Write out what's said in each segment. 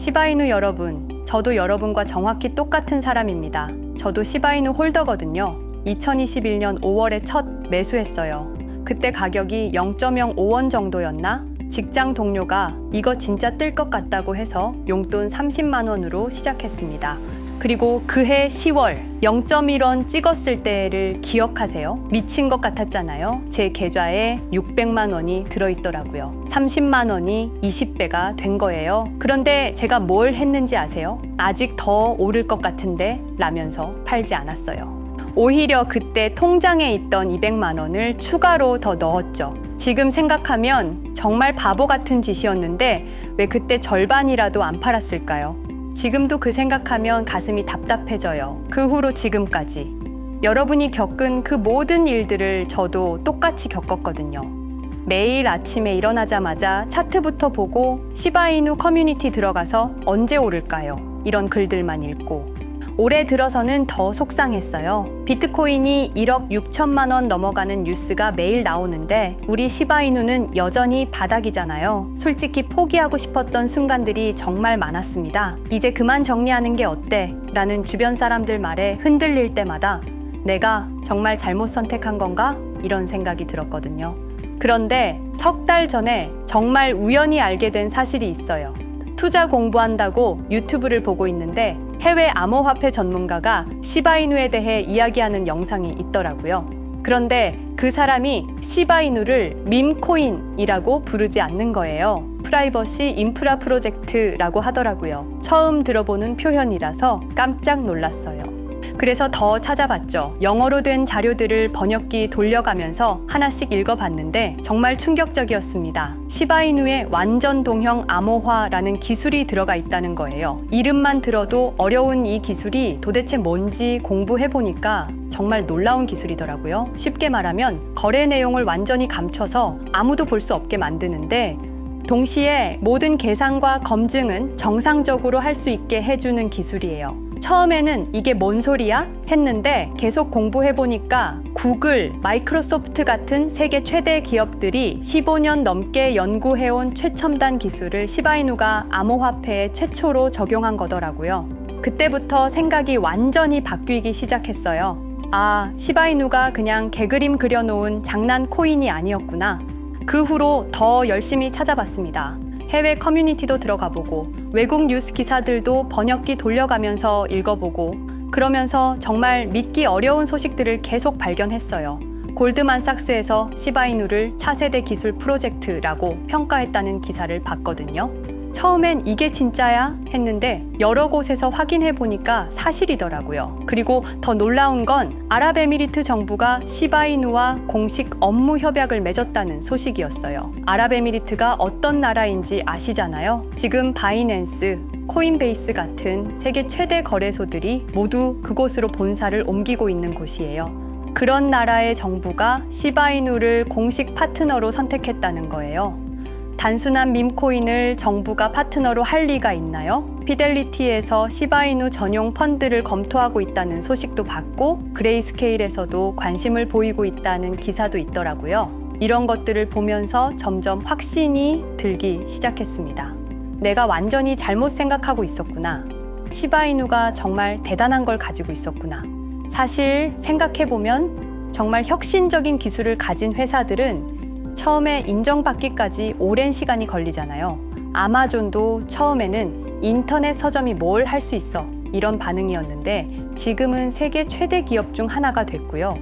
시바이누 여러분, 저도 여러분과 정확히 똑같은 사람입니다. 저도 시바이누 홀더거든요. 2021년 5월에 첫 매수했어요. 그때 가격이 0.05원 정도였나? 직장 동료가 이거 진짜 뜰 것 같다고 해서 용돈 30만 원으로 시작했습니다. 그리고 그해 10월 0.1원 찍었을 때를 기억하세요? 미친 것 같았잖아요. 제 계좌에 600만 원이 들어있더라고요. 30만 원이 20배가 된 거예요. 그런데 제가 뭘 했는지 아세요? 아직 더 오를 것 같은데 라면서 팔지 않았어요. 오히려 그때 통장에 있던 200만 원을 추가로 더 넣었죠. 지금 생각하면 정말 바보 같은 짓이었는데 왜 그때 절반이라도 안 팔았을까요? 지금도 그 생각하면 가슴이 답답해져요. 그 후로 지금까지. 여러분이 겪은 그 모든 일들을 저도 똑같이 겪었거든요. 매일 아침에 일어나자마자 차트부터 보고 시바이누 커뮤니티 들어가서 언제 오를까요? 이런 글들만 읽고 올해 들어서는 더 속상했어요. 비트코인이 1억 6천만 원 넘어가는 뉴스가 매일 나오는데 우리 시바이누는 여전히 바닥이잖아요. 솔직히 포기하고 싶었던 순간들이 정말 많았습니다. 이제 그만 정리하는 게 어때? 라는 주변 사람들 말에 흔들릴 때마다 내가 정말 잘못 선택한 건가? 이런 생각이 들었거든요. 그런데 석 달 전에 정말 우연히 알게 된 사실이 있어요. 투자 공부한다고 유튜브를 보고 있는데 해외 암호화폐 전문가가 시바이누에 대해 이야기하는 영상이 있더라고요. 그런데 그 사람이 시바이누를 밈코인이라고 부르지 않는 거예요. 프라이버시 인프라 프로젝트라고 하더라고요. 처음 들어보는 표현이라서 깜짝 놀랐어요. 그래서 더 찾아봤죠. 영어로 된 자료들을 번역기 돌려가면서 하나씩 읽어봤는데 정말 충격적이었습니다. 시바이누의 완전 동형 암호화라는 기술이 들어가 있다는 거예요. 이름만 들어도 어려운 이 기술이 도대체 뭔지 공부해보니까 정말 놀라운 기술이더라고요. 쉽게 말하면 거래 내용을 완전히 감춰서 아무도 볼 수 없게 만드는데 동시에 모든 계산과 검증은 정상적으로 할 수 있게 해주는 기술이에요. 처음에는 이게 뭔 소리야? 했는데 계속 공부해보니까 구글, 마이크로소프트 같은 세계 최대 기업들이 15년 넘게 연구해온 최첨단 기술을 시바이누가 암호화폐에 최초로 적용한 거더라고요. 그때부터 생각이 완전히 바뀌기 시작했어요. 아, 시바이누가 그냥 개그림 그려놓은 장난 코인이 아니었구나. 그 후로 더 열심히 찾아봤습니다. 해외 커뮤니티도 들어가보고 외국 뉴스 기사들도 번역기 돌려가면서 읽어보고 그러면서 정말 믿기 어려운 소식들을 계속 발견했어요. 골드만삭스에서 시바이누를 차세대 기술 프로젝트라고 평가했다는 기사를 봤거든요. 처음엔 이게 진짜야? 했는데 여러 곳에서 확인해보니까 사실이더라고요. 그리고 더 놀라운 건 아랍에미리트 정부가 시바이누와 공식 업무 협약을 맺었다는 소식이었어요. 아랍에미리트가 어떤 나라인지 아시잖아요? 지금 바이낸스, 코인베이스 같은 세계 최대 거래소들이 모두 그곳으로 본사를 옮기고 있는 곳이에요. 그런 나라의 정부가 시바이누를 공식 파트너로 선택했다는 거예요. 단순한 밈코인을 정부가 파트너로 할 리가 있나요? 피델리티에서 시바이누 전용 펀드를 검토하고 있다는 소식도 봤고 그레이스케일에서도 관심을 보이고 있다는 기사도 있더라고요. 이런 것들을 보면서 점점 확신이 들기 시작했습니다. 내가 완전히 잘못 생각하고 있었구나. 시바이누가 정말 대단한 걸 가지고 있었구나. 사실 생각해보면 정말 혁신적인 기술을 가진 회사들은 처음에 인정받기까지 오랜 시간이 걸리잖아요. 아마존도 처음에는 인터넷 서점이 뭘 할 수 있어 이런 반응이었는데 지금은 세계 최대 기업 중 하나가 됐고요.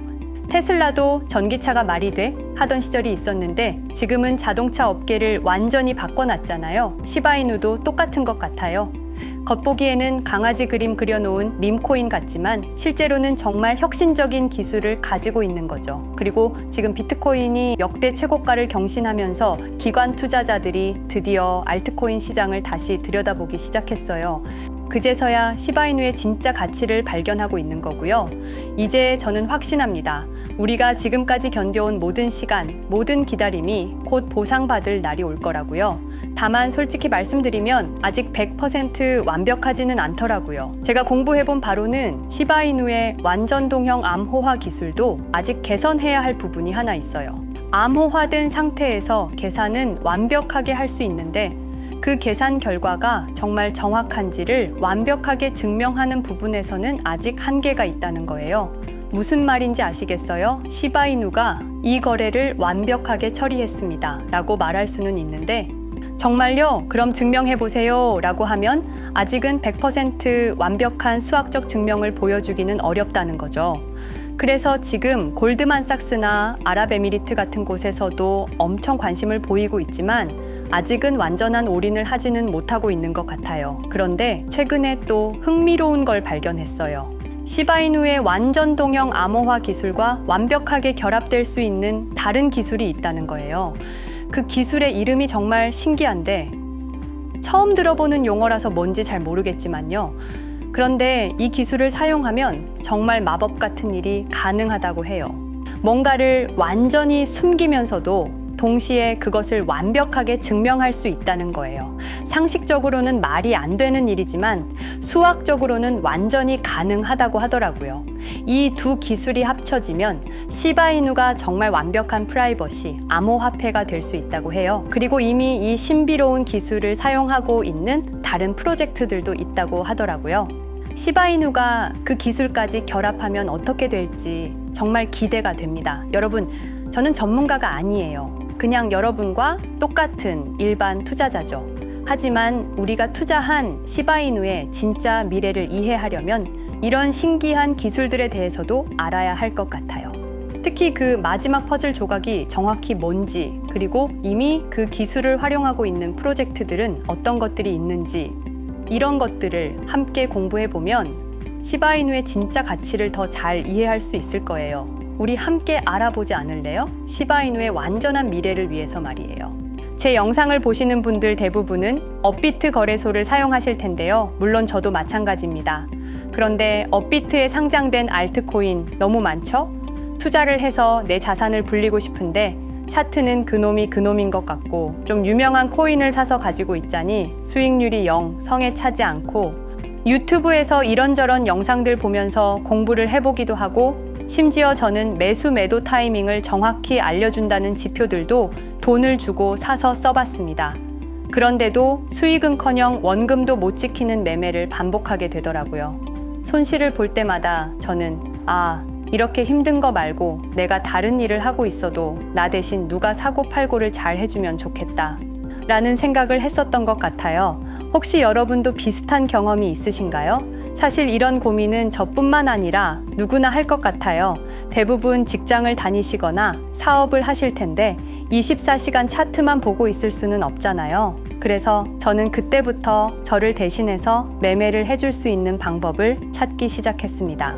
테슬라도 전기차가 말이 돼 하던 시절이 있었는데 지금은 자동차 업계를 완전히 바꿔놨잖아요. 시바이누도 똑같은 것 같아요. 겉보기에는 강아지 그림 그려놓은 밈코인 같지만 실제로는 정말 혁신적인 기술을 가지고 있는 거죠. 그리고 지금 비트코인이 역대 최고가를 경신하면서 기관 투자자들이 드디어 알트코인 시장을 다시 들여다보기 시작했어요. 그제서야 시바이누의 진짜 가치를 발견하고 있는 거고요. 이제 저는 확신합니다. 우리가 지금까지 견뎌온 모든 시간, 모든 기다림이 곧 보상받을 날이 올 거라고요. 다만 솔직히 말씀드리면 아직 100% 완벽하지는 않더라고요. 제가 공부해본 바로는 시바이누의 완전 동형 암호화 기술도 아직 개선해야 할 부분이 하나 있어요. 암호화된 상태에서 계산은 완벽하게 할 수 있는데 그 계산 결과가 정말 정확한지를 완벽하게 증명하는 부분에서는 아직 한계가 있다는 거예요. 무슨 말인지 아시겠어요? 시바이누가 이 거래를 완벽하게 처리했습니다 라고 말할 수는 있는데, 정말요? 그럼 증명해보세요 라고 하면 아직은 100% 완벽한 수학적 증명을 보여주기는 어렵다는 거죠. 그래서 지금 골드만삭스나 아랍에미리트 같은 곳에서도 엄청 관심을 보이고 있지만 아직은 완전한 올인을 하지는 못하고 있는 것 같아요. 그런데 최근에 또 흥미로운 걸 발견했어요. 시바이누의 완전 동형 암호화 기술과 완벽하게 결합될 수 있는 다른 기술이 있다는 거예요. 그 기술의 이름이 정말 신기한데 처음 들어보는 용어라서 뭔지 잘 모르겠지만요. 그런데 이 기술을 사용하면 정말 마법 같은 일이 가능하다고 해요. 뭔가를 완전히 숨기면서도 동시에 그것을 완벽하게 증명할 수 있다는 거예요. 상식적으로는 말이 안 되는 일이지만 수학적으로는 완전히 가능하다고 하더라고요. 이 두 기술이 합쳐지면 시바이누가 정말 완벽한 프라이버시, 암호화폐가 될 수 있다고 해요. 그리고 이미 이 신비로운 기술을 사용하고 있는 다른 프로젝트들도 있다고 하더라고요. 시바이누가 그 기술까지 결합하면 어떻게 될지 정말 기대가 됩니다. 여러분, 저는 전문가가 아니에요. 그냥 여러분과 똑같은 일반 투자자죠. 하지만 우리가 투자한 시바이누의 진짜 미래를 이해하려면 이런 신기한 기술들에 대해서도 알아야 할 것 같아요. 특히 그 마지막 퍼즐 조각이 정확히 뭔지, 그리고 이미 그 기술을 활용하고 있는 프로젝트들은 어떤 것들이 있는지, 이런 것들을 함께 공부해보면 시바이누의 진짜 가치를 더 잘 이해할 수 있을 거예요. 우리 함께 알아보지 않을래요? 시바이누의 완전한 미래를 위해서 말이에요. 제 영상을 보시는 분들 대부분은 업비트 거래소를 사용하실 텐데요. 물론 저도 마찬가지입니다. 그런데 업비트에 상장된 알트코인 너무 많죠? 투자를 해서 내 자산을 불리고 싶은데 차트는 그놈이 그놈인 것 같고 좀 유명한 코인을 사서 가지고 있자니 수익률이 0, 성에 차지 않고 유튜브에서 이런저런 영상들 보면서 공부를 해보기도 하고 심지어 저는 매수 매도 타이밍을 정확히 알려준다는 지표들도 돈을 주고 사서 써봤습니다. 그런데도 수익은커녕 원금도 못 지키는 매매를 반복하게 되더라고요. 손실을 볼 때마다 저는 이렇게 힘든 거 말고 내가 다른 일을 하고 있어도 나 대신 누가 사고 팔고를 잘 해주면 좋겠다 라는 생각을 했었던 것 같아요. 혹시 여러분도 비슷한 경험이 있으신가요? 사실 이런 고민은 저뿐만 아니라 누구나 할 것 같아요. 대부분 직장을 다니시거나 사업을 하실 텐데 24시간 차트만 보고 있을 수는 없잖아요. 그래서 저는 그때부터 저를 대신해서 매매를 해줄 수 있는 방법을 찾기 시작했습니다.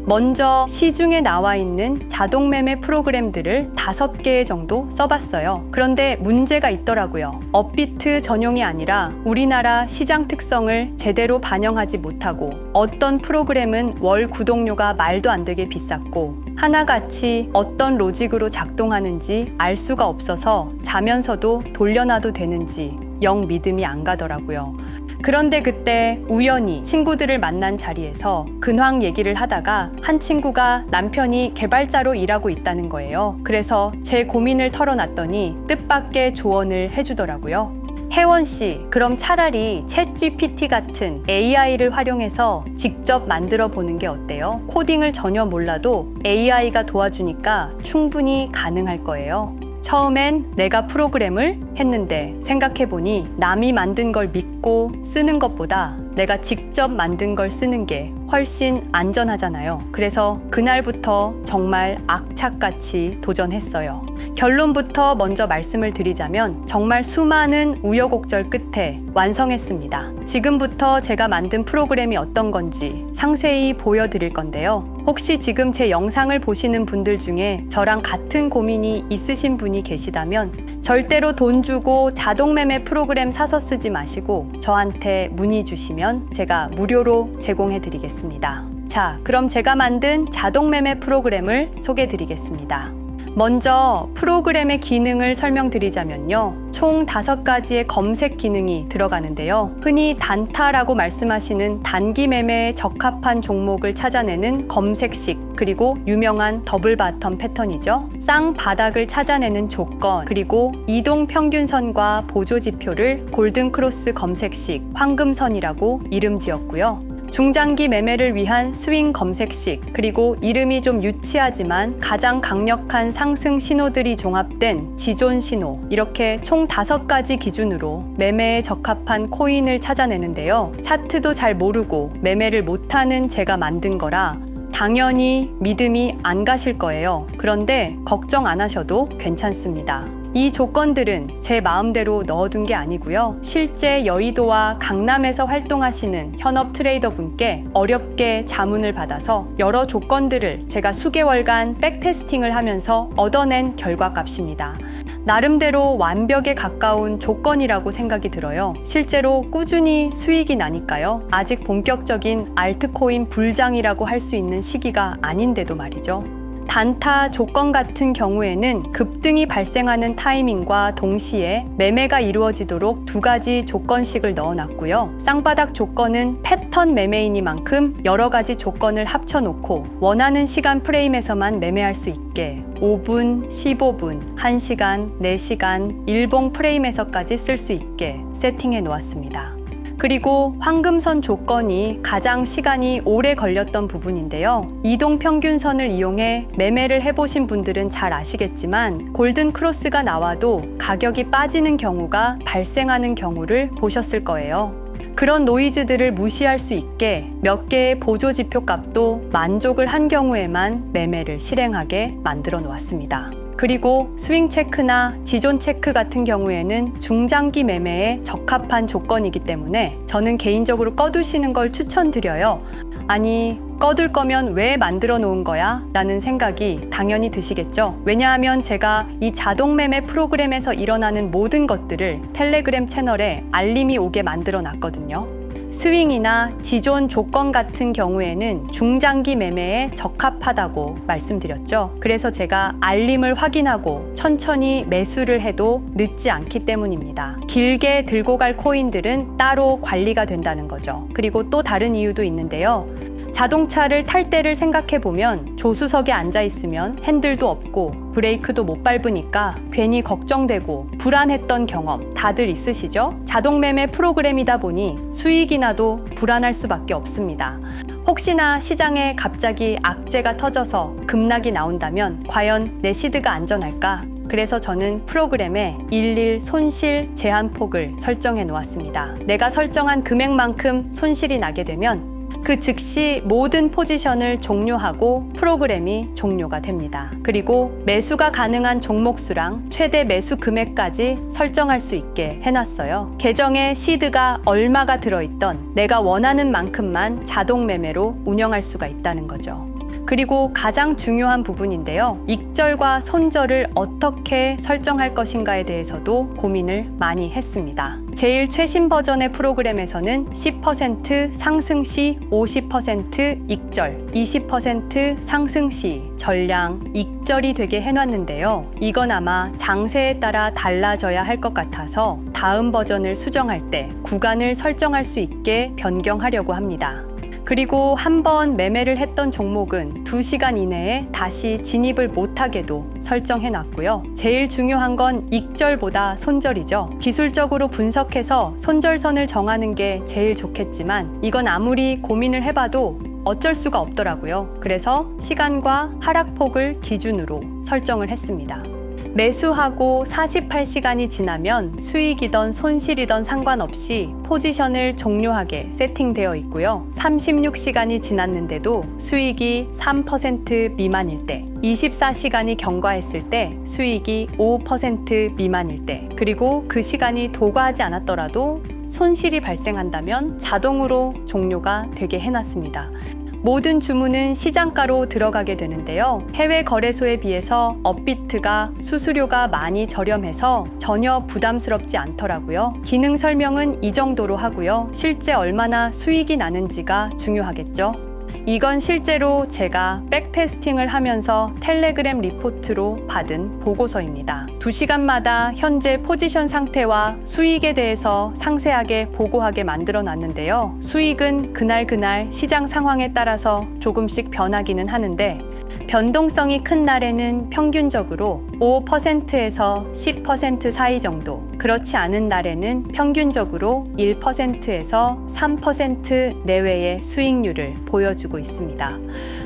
먼저 시중에 나와 있는 자동 매매 프로그램들을 5개 정도 써봤어요. 그런데 문제가 있더라고요. 업비트 전용이 아니라 우리나라 시장 특성을 제대로 반영하지 못하고 어떤 프로그램은 월 구독료가 말도 안 되게 비쌌고 하나같이 어떤 로직으로 작동하는지 알 수가 없어서 자면서도 돌려놔도 되는지 영 믿음이 안 가더라고요. 그런데 그때 우연히 친구들을 만난 자리에서 근황 얘기를 하다가 한 친구가 남편이 개발자로 일하고 있다는 거예요. 그래서 제 고민을 털어놨더니 뜻밖의 조언을 해주더라고요. 혜원 씨, 그럼 차라리 챗GPT 같은 AI를 활용해서 직접 만들어 보는 게 어때요? 코딩을 전혀 몰라도 AI가 도와주니까 충분히 가능할 거예요. 처음엔 내가 프로그램을 했는데 생각해보니 남이 만든 걸 믿고 쓰는 것보다 내가 직접 만든 걸 쓰는 게 훨씬 안전하잖아요. 그래서 그날부터 정말 악착같이 도전했어요. 결론부터 먼저 말씀을 드리자면 정말 수많은 우여곡절 끝에 완성했습니다. 지금부터 제가 만든 프로그램이 어떤 건지 상세히 보여드릴 건데요. 혹시 지금 제 영상을 보시는 분들 중에 저랑 같은 고민이 있으신 분이 계시다면 절대로 돈 주고 자동 매매 프로그램 사서 쓰지 마시고 저한테 문의 주시면 제가 무료로 제공해 드리겠습니다. 자, 그럼 제가 만든 자동 매매 프로그램을 소개해 드리겠습니다. 먼저 프로그램의 기능을 설명드리자면요. 총 5가지의 검색 기능이 들어가는데요. 흔히 단타라고 말씀하시는 단기 매매에 적합한 종목을 찾아내는 검색식, 그리고 유명한 더블 바텀 패턴이죠. 쌍바닥을 찾아내는 조건, 그리고 이동 평균선과 보조 지표를 골든 크로스 검색식, 황금선이라고 이름 지었고요. 중장기 매매를 위한 스윙 검색식, 그리고 이름이 좀 유치하지만 가장 강력한 상승 신호들이 종합된 지존 신호, 이렇게 총 5가지 기준으로 매매에 적합한 코인을 찾아내는데요. 차트도 잘 모르고 매매를 못하는 제가 만든 거라 당연히 믿음이 안 가실 거예요. 그런데 걱정 안 하셔도 괜찮습니다. 이 조건들은 제 마음대로 넣어둔 게 아니고요. 실제 여의도와 강남에서 활동하시는 현업 트레이더 분께 어렵게 자문을 받아서 여러 조건들을 제가 수개월간 백테스팅을 하면서 얻어낸 결과값입니다. 나름대로 완벽에 가까운 조건이라고 생각이 들어요. 실제로 꾸준히 수익이 나니까요. 아직 본격적인 알트코인 불장이라고 할 수 있는 시기가 아닌데도 말이죠. 단타 조건 같은 경우에는 급등이 발생하는 타이밍과 동시에 매매가 이루어지도록 2가지 조건씩을 넣어놨고요. 쌍바닥 조건은 패턴 매매이니만큼 여러 가지 조건을 합쳐놓고 원하는 시간 프레임에서만 매매할 수 있게 5분, 15분, 1시간, 4시간, 일봉 프레임에서까지 쓸 수 있게 세팅해 놓았습니다. 그리고 황금선 조건이 가장 시간이 오래 걸렸던 부분인데요. 이동 평균선을 이용해 매매를 해보신 분들은 잘 아시겠지만 골든 크로스가 나와도 가격이 빠지는 경우가 발생하는 경우를 보셨을 거예요. 그런 노이즈들을 무시할 수 있게 몇 개의 보조 지표 값도 만족을 한 경우에만 매매를 실행하게 만들어 놓았습니다. 그리고 스윙 체크나 지존 체크 같은 경우에는 중장기 매매에 적합한 조건이기 때문에 저는 개인적으로 꺼두시는 걸 추천드려요. 아니, 꺼둘 거면 왜 만들어 놓은 거야? 라는 생각이 당연히 드시겠죠. 왜냐하면 제가 이 자동 매매 프로그램에서 일어나는 모든 것들을 텔레그램 채널에 알림이 오게 만들어 놨거든요. 스윙이나 지존 조건 같은 경우에는 중장기 매매에 적합하다고 말씀드렸죠. 그래서 제가 알림을 확인하고 천천히 매수를 해도 늦지 않기 때문입니다. 길게 들고 갈 코인들은 따로 관리가 된다는 거죠. 그리고 또 다른 이유도 있는데요. 자동차를 탈 때를 생각해보면 조수석에 앉아있으면 핸들도 없고 브레이크도 못 밟으니까 괜히 걱정되고 불안했던 경험 다들 있으시죠? 자동 매매 프로그램이다 보니 수익이 나도 불안할 수밖에 없습니다. 혹시나 시장에 갑자기 악재가 터져서 급락이 나온다면 과연 내 시드가 안전할까? 그래서 저는 프로그램에 일일 손실 제한폭을 설정해 놓았습니다. 내가 설정한 금액만큼 손실이 나게 되면 그 즉시 모든 포지션을 종료하고 프로그램이 종료가 됩니다. 그리고 매수가 가능한 종목 수랑 최대 매수 금액까지 설정할 수 있게 해놨어요. 계정에 시드가 얼마가 들어있던 내가 원하는 만큼만 자동 매매로 운영할 수가 있다는 거죠. 그리고 가장 중요한 부분인데요. 익절과 손절을 어떻게 설정할 것인가에 대해서도 고민을 많이 했습니다. 제일 최신 버전의 프로그램에서는 10% 상승 시 50% 익절, 20% 상승 시 전량 익절이 되게 해놨는데요. 이건 아마 장세에 따라 달라져야 할 것 같아서 다음 버전을 수정할 때 구간을 설정할 수 있게 변경하려고 합니다. 그리고 한번 매매를 했던 종목은 2시간 이내에 다시 진입을 못하게도 설정해 놨고요. 제일 중요한 건 익절보다 손절이죠. 기술적으로 분석해서 손절선을 정하는 게 제일 좋겠지만 이건 아무리 고민을 해봐도 어쩔 수가 없더라고요. 그래서 시간과 하락폭을 기준으로 설정을 했습니다. 매수하고 48시간이 지나면 수익이던 손실이던 상관없이 포지션을 종료하게 세팅되어 있고요. 36시간이 지났는데도 수익이 3% 미만일 때, 24시간이 경과했을 때 수익이 5% 미만일 때, 그리고 그 시간이 도과하지 않았더라도 손실이 발생한다면 자동으로 종료가 되게 해놨습니다. 모든 주문은 시장가로 들어가게 되는데요. 해외 거래소에 비해서 업비트가 수수료가 많이 저렴해서 전혀 부담스럽지 않더라고요. 기능 설명은 이 정도로 하고요. 실제 얼마나 수익이 나는지가 중요하겠죠. 이건 실제로 제가 백테스팅을 하면서 텔레그램 리포트로 받은 보고서입니다. 2시간마다 현재 포지션 상태와 수익에 대해서 상세하게 보고하게 만들어 놨는데요. 수익은 그날 시장 상황에 따라서 조금씩 변하기는 하는데 변동성이 큰 날에는 평균적으로 5%에서 10% 사이 정도, 그렇지 않은 날에는 평균적으로 1%에서 3% 내외의 수익률을 보여주고 있습니다.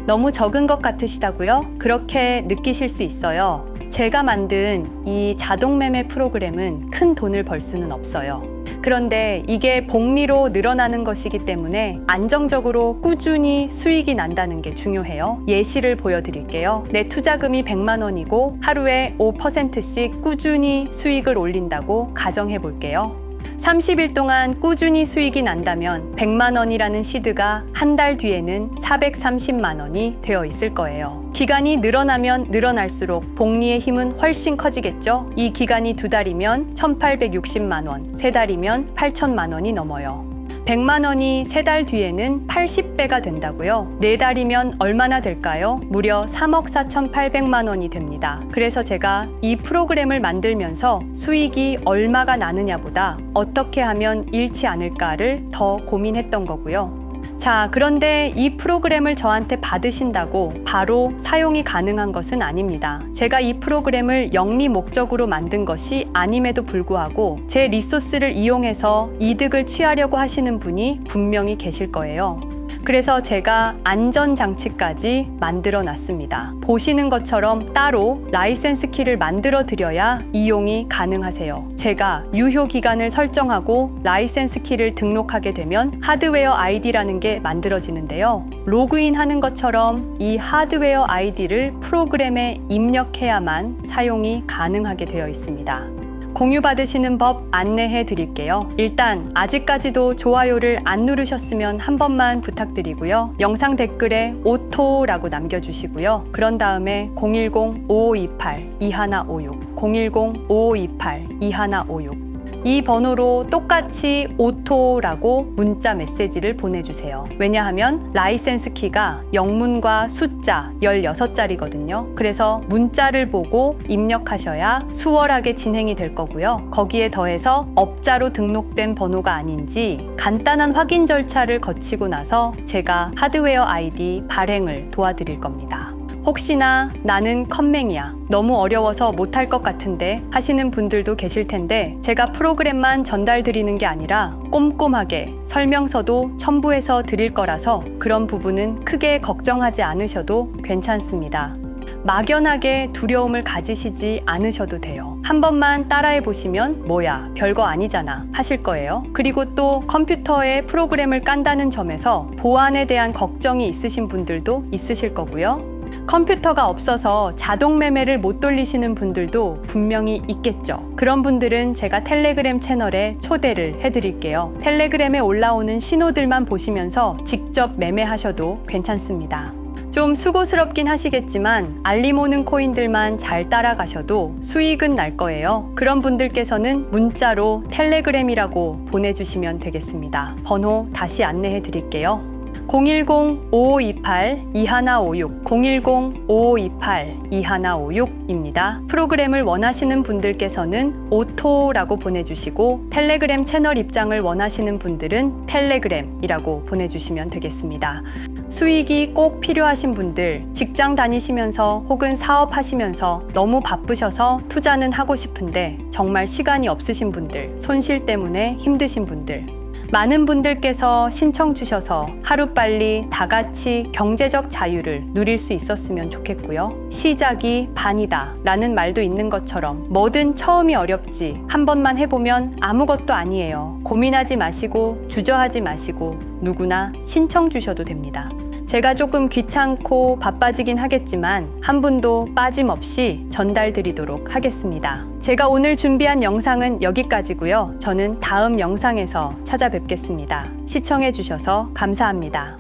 너무 적은 것 같으시다고요? 그렇게 느끼실 수 있어요. 제가 만든 이 자동 매매 프로그램은 큰 돈을 벌 수는 없어요. 그런데 이게 복리로 늘어나는 것이기 때문에 안정적으로 꾸준히 수익이 난다는 게 중요해요. 예시를 보여드릴게요. 내 투자금이 100만 원이고 하루에 5%씩 꾸준히 수익을 올린다고 가정해 볼게요. 30일 동안 꾸준히 수익이 난다면 100만 원이라는 시드가 한 달 뒤에는 430만 원이 되어 있을 거예요. 기간이 늘어나면 늘어날수록 복리의 힘은 훨씬 커지겠죠? 이 기간이 2달이면 1,860만 원, 3달이면 8천만 원이 넘어요. 100만 원이 3달 뒤에는 80배가 된다고요? 4달이면 얼마나 될까요? 무려 3억 4,800만 원이 됩니다. 그래서 제가 이 프로그램을 만들면서 수익이 얼마가 나느냐보다 어떻게 하면 잃지 않을까를 더 고민했던 거고요. 자, 그런데 이 프로그램을 저한테 받으신다고 바로 사용이 가능한 것은 아닙니다. 제가 이 프로그램을 영리 목적으로 만든 것이 아님에도 불구하고 제 리소스를 이용해서 이득을 취하려고 하시는 분이 분명히 계실 거예요. 그래서 제가 안전장치까지 만들어 놨습니다. 보시는 것처럼 따로 라이센스 키를 만들어 드려야 이용이 가능하세요. 제가 유효 기간을 설정하고 라이센스 키를 등록하게 되면 하드웨어 아이디라는 게 만들어지는데요. 로그인 하는 것처럼 이 하드웨어 아이디를 프로그램에 입력해야만 사용이 가능하게 되어 있습니다. 공유받으시는 법 안내해 드릴게요. 일단 아직까지도 좋아요를 안 누르셨으면 한 번만 부탁드리고요. 영상 댓글에 오토라고 남겨주시고요. 그런 다음에 010-5528-2156 010-5528-2156 이 번호로 똑같이 오토라고 문자 메시지를 보내주세요. 왜냐하면 라이센스 키가 영문과 숫자 16자리거든요. 그래서 문자를 보고 입력하셔야 수월하게 진행이 될 거고요. 거기에 더해서 업자로 등록된 번호가 아닌지 간단한 확인 절차를 거치고 나서 제가 하드웨어 아이디 발행을 도와드릴 겁니다. 혹시나 나는 컴맹이야, 너무 어려워서 못할 것 같은데 하시는 분들도 계실 텐데 제가 프로그램만 전달 드리는 게 아니라 꼼꼼하게 설명서도 첨부해서 드릴 거라서 그런 부분은 크게 걱정하지 않으셔도 괜찮습니다. 막연하게 두려움을 가지시지 않으셔도 돼요. 한 번만 따라해 보시면 뭐야, 별거 아니잖아 하실 거예요. 그리고 또 컴퓨터에 프로그램을 깐다는 점에서 보안에 대한 걱정이 있으신 분들도 있으실 거고요. 컴퓨터가 없어서 자동 매매를 못 돌리시는 분들도 분명히 있겠죠. 그런 분들은 제가 텔레그램 채널에 초대를 해드릴게요. 텔레그램에 올라오는 신호들만 보시면서 직접 매매하셔도 괜찮습니다. 좀 수고스럽긴 하시겠지만 알림 오는 코인들만 잘 따라가셔도 수익은 날 거예요. 그런 분들께서는 문자로 텔레그램이라고 보내주시면 되겠습니다. 번호 다시 안내해 드릴게요. 010-5528-2156 010-5528-2156입니다. 프로그램을 원하시는 분들께서는 오토라고 보내주시고 텔레그램 채널 입장을 원하시는 분들은 텔레그램이라고 보내주시면 되겠습니다. 수익이 꼭 필요하신 분들, 직장 다니시면서 혹은 사업하시면서 너무 바쁘셔서 투자는 하고 싶은데 정말 시간이 없으신 분들, 손실 때문에 힘드신 분들, 많은 분들께서 신청 주셔서 하루빨리 다 같이 경제적 자유를 누릴 수 있었으면 좋겠고요. 시작이 반이다 라는 말도 있는 것처럼 뭐든 처음이 어렵지 한 번만 해보면 아무것도 아니에요. 고민하지 마시고 주저하지 마시고 누구나 신청 주셔도 됩니다. 제가 조금 귀찮고 바빠지긴 하겠지만 한 분도 빠짐없이 전달 드리도록 하겠습니다. 제가 오늘 준비한 영상은 여기까지고요. 저는 다음 영상에서 찾아뵙겠습니다. 시청해 주셔서 감사합니다.